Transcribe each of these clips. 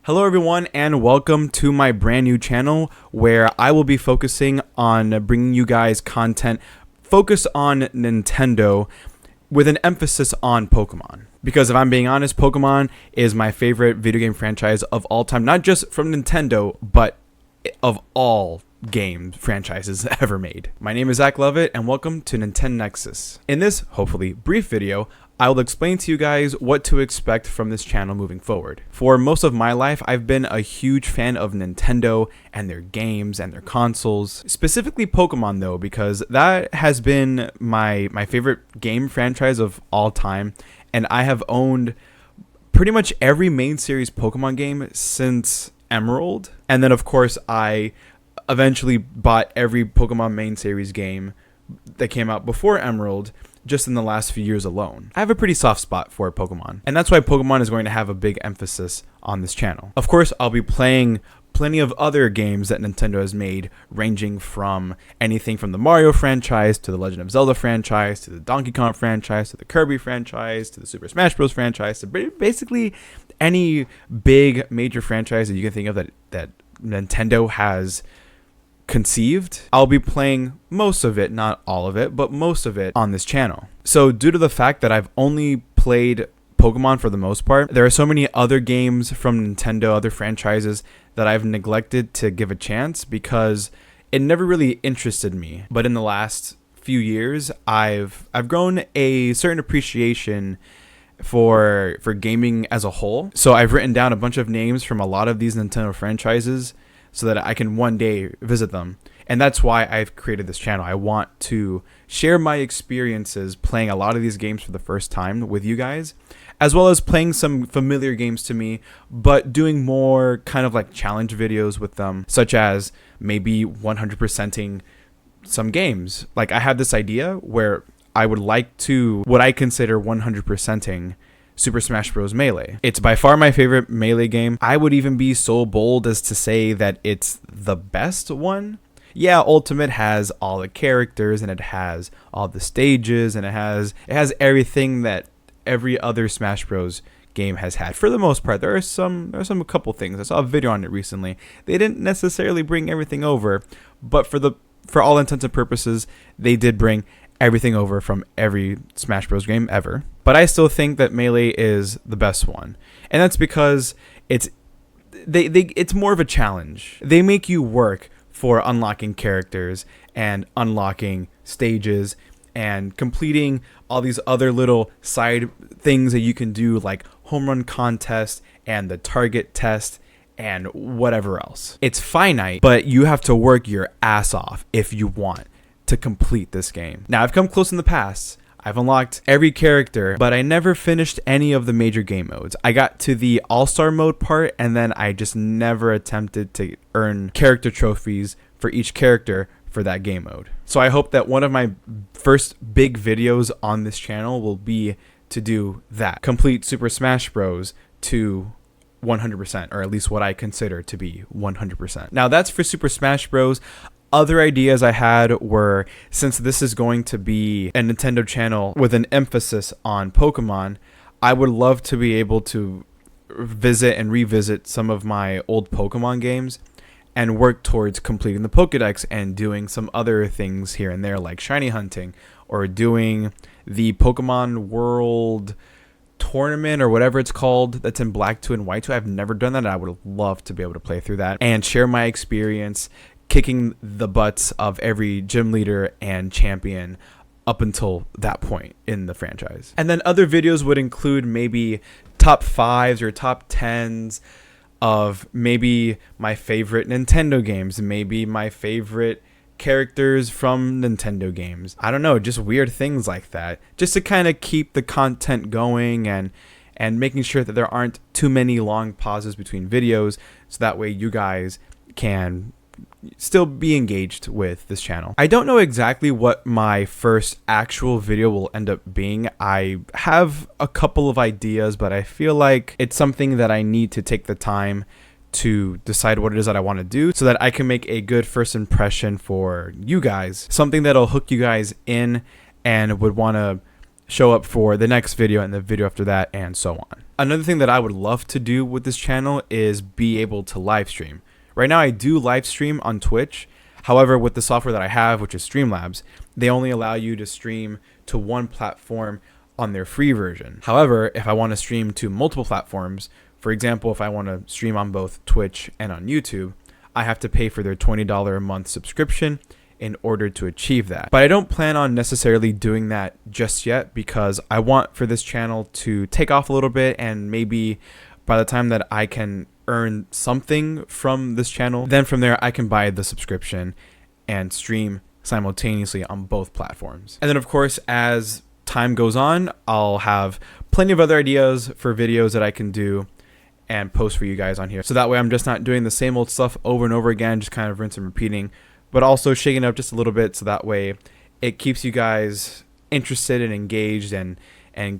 Hello everyone and welcome to my brand new channel where I will be focusing on bringing you guys content focused on Nintendo with an emphasis on Pokemon. Because if I'm being honest, Pokemon is my favorite video game franchise of all time, not just from Nintendo, but of all game franchises ever made. My name is Zach Lovett and welcome to NintenNexus. In this, hopefully brief video, I will explain to you guys what to expect from this channel moving forward. For most of my life, I've been a huge fan of Nintendo and their games and their consoles, specifically Pokemon though, because that has been my favorite game franchise of all time, and I have owned pretty much every main series Pokemon game since Emerald, and then of course I eventually bought every Pokemon main series game that came out before Emerald just in the last few years alone. I have a pretty soft spot for Pokemon, and that's why Pokemon is going to have a big emphasis on this channel. Of course, I'll be playing plenty of other games that Nintendo has made, ranging from anything from the Mario franchise to the Legend of Zelda franchise to the Donkey Kong franchise to the Kirby franchise to the Super Smash Bros franchise to basically any big major franchise that you can think of that Nintendo has conceived. I'll be playing most of it, not all of it, but most of it on this channel. So due to the fact that I've only played Pokemon for the most part, there are so many other games from Nintendo, other franchises that I've neglected to give a chance because it never really interested me. But in the last few years, I've grown a certain appreciation for gaming as a whole. So I've written down a bunch of names from a lot of these Nintendo franchises so that I can one day visit them. And that's why I've created this channel. I want to share my experiences playing a lot of these games for the first time with you guys, as well as playing some familiar games to me, but doing more kind of like challenge videos with them, such as maybe 100%ing some games. Like I have this idea where I would like to, what I consider 100%ing Super Smash Bros. Melee. It's by far my favorite Melee game. I would even be so bold as to say that it's the best one. Yeah, Ultimate has all the characters and it has all the stages and it has everything that every other Smash Bros. Game has had. For the most part, there are a couple things. I saw a video on it recently. They didn't necessarily bring everything over, but for all intents and purposes, they did bring everything over from every Smash Bros. Game ever. But I still think that Melee is the best one. And that's because it's more of a challenge. They make you work for unlocking characters and unlocking stages and completing all these other little side things that you can do, like home run contest and the target test and whatever else. It's finite, but you have to work your ass off if you want to complete this game. Now, I've come close in the past. I've unlocked every character, but I never finished any of the major game modes. I got to the All-Star mode part, and then I just never attempted to earn character trophies for each character for that game mode. So I hope that one of my first big videos on this channel will be to do that. Complete Super Smash Bros. To 100%, or at least what I consider to be 100%. Now that's for Super Smash Bros. Other ideas I had were, since this is going to be a Nintendo channel with an emphasis on Pokemon, I would love to be able to visit and revisit some of my old Pokemon games and work towards completing the Pokédex and doing some other things here and there, like shiny hunting or doing the Pokemon World tournament or whatever it's called that's in Black 2 and White 2. I've never done that, and I would love to be able to play through that and share my experience kicking the butts of every gym leader and champion up until that point in the franchise. And then other videos would include maybe top 5s or top 10s of maybe my favorite Nintendo games, maybe my favorite characters from Nintendo games. I don't know, just weird things like that, just to kind of keep the content going and making sure that there aren't too many long pauses between videos, so that way you guys can still be engaged with this channel. I don't know exactly what my first actual video will end up being. I have a couple of ideas, but I feel like it's something that I need to take the time to decide what it is that I want to do so that I can make a good first impression for you guys, something that'll hook you guys in and would want to show up for the next video and the video after that and so on. Another thing that I would love to do with this channel is be able to live stream. Right now I do live stream on Twitch. However, with the software that I have, which is Streamlabs, they only allow you to stream to one platform on their free version. However, if I want to stream to multiple platforms, for example, if I want to stream on both Twitch and on YouTube, I have to pay for their $20 a month subscription in order to achieve that. But I don't plan on necessarily doing that just yet, because I want for this channel to take off a little bit, and maybe by the time that I can earn something from this channel, then from there I can buy the subscription and stream simultaneously on both platforms. And then of course, as time goes on, I'll have plenty of other ideas for videos that I can do and post for you guys on here. So that way I'm just not doing the same old stuff over and over again, just kind of rinse and repeating, but also shaking it up just a little bit, so that way it keeps you guys interested and engaged, and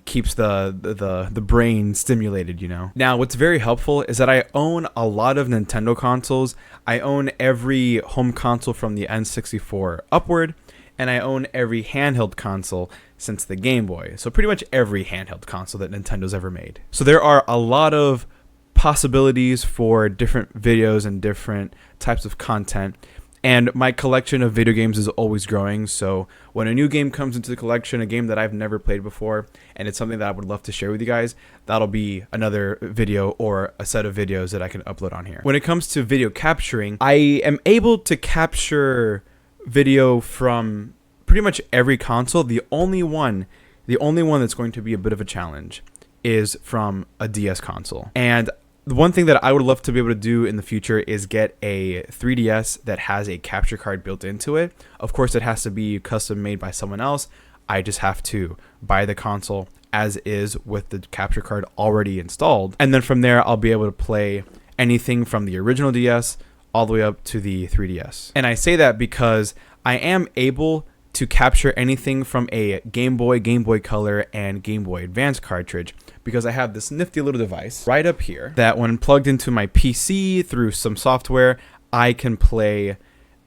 keeps the brain stimulated, you know. Now, what's very helpful is that I own a lot of Nintendo consoles. I own every home console from the N64 upward, and I own every handheld console since the Game Boy. So pretty much every handheld console that Nintendo's ever made. So there are a lot of possibilities for different videos and different types of content. And my collection of video games is always growing, so when a new game comes into the collection, a game that I've never played before, and it's something that I would love to share with you guys, that'll be another video or a set of videos that I can upload on here. When it comes to video capturing, I am able to capture video from pretty much every console. The only one that's going to be a bit of a challenge is from a DS console. And the one thing that I would love to be able to do in the future is get a 3DS that has a capture card built into it. Of course, it has to be custom made by someone else. I just have to buy the console as is with the capture card already installed. And then from there, I'll be able to play anything from the original DS all the way up to the 3DS. And I say that because I am able to capture anything from a Game Boy, Game Boy Color, and Game Boy Advance cartridge, because I have this nifty little device right up here that when plugged into my PC through some software, I can play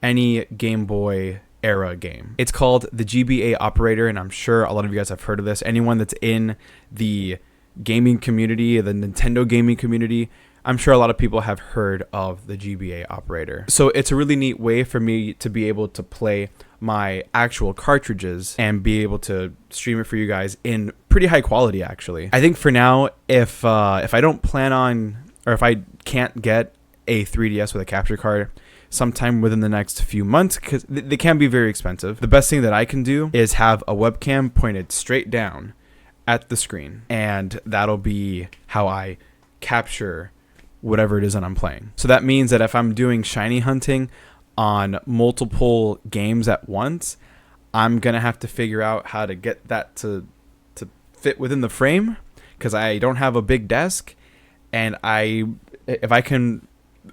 any Game Boy era game. It's called the GBA operator, and I'm sure a lot of you guys have heard of this. Anyone that's in the gaming community, the Nintendo gaming community, I'm sure a lot of people have heard of the GBA operator. So it's a really neat way for me to be able to play my actual cartridges and be able to stream it for you guys in pretty high quality, actually. I think for now, if I don't plan on, or if I can't get a 3DS with a capture card sometime within the next few months, because they can be very expensive, the best thing that I can do is have a webcam pointed straight down at the screen, and that'll be how I capture whatever it is that I'm playing. So that means that if I'm doing shiny hunting on multiple games at once, I'm gonna have to figure out how to get that to fit within the frame, because I don't have a big desk, and if I can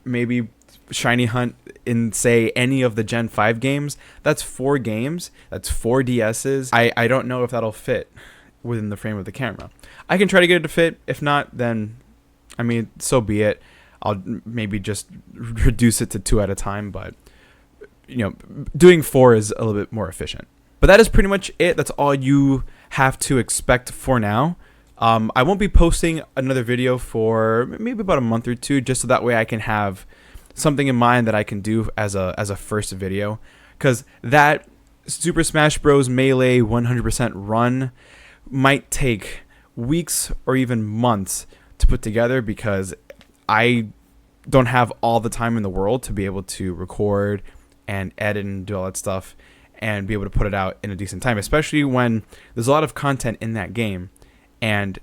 maybe shiny hunt in, say, any of the Gen 5 games, that's 4 games, that's 4 DSs. I don't know if that'll fit within the frame of the camera. I can try to get it to fit. If not, then I mean, so be it. I'll maybe just reduce it to 2 at a time, but you know, doing 4 is a little bit more efficient. But that is pretty much it. That's all you have to expect for now. I won't be posting another video for maybe about a month or 2, just so that way I can have something in mind that I can do as a first video, because that Super Smash Bros. Melee 100% run might take weeks or even months to put together, because I don't have all the time in the world to be able to record and edit and do all that stuff and be able to put it out in a decent time, especially when there's a lot of content in that game, and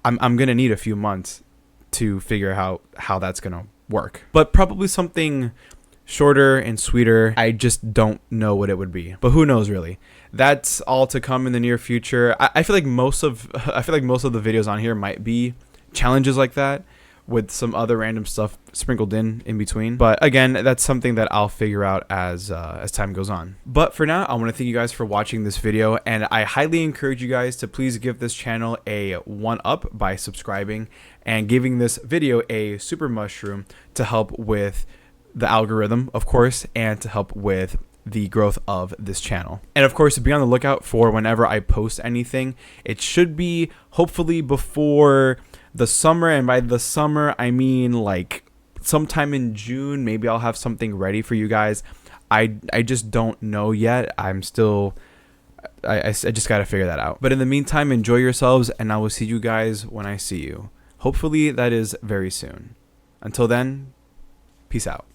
I'm gonna need a few months to figure out how that's gonna work. But probably something shorter and sweeter. I just don't know what it would be, but who knows, really. That's all to come in the near future. I feel like most of the videos on here might be challenges like that, with some other random stuff sprinkled in between. But again, that's something that I'll figure out as time goes on. But for now, I want to thank you guys for watching this video, and I highly encourage you guys to please give this channel a 1-up by subscribing and giving this video a super mushroom to help with the algorithm, of course, and to help with the growth of this channel. And of course, be on the lookout for whenever I post anything. It should be hopefully before the summer, and by the summer I mean like sometime in June. Maybe I'll have something ready for you guys. I just don't know yet. I'm still I just gotta figure that out. But in the meantime, enjoy yourselves, and I will see you guys when I see you. Hopefully that is very soon. Until then, peace out.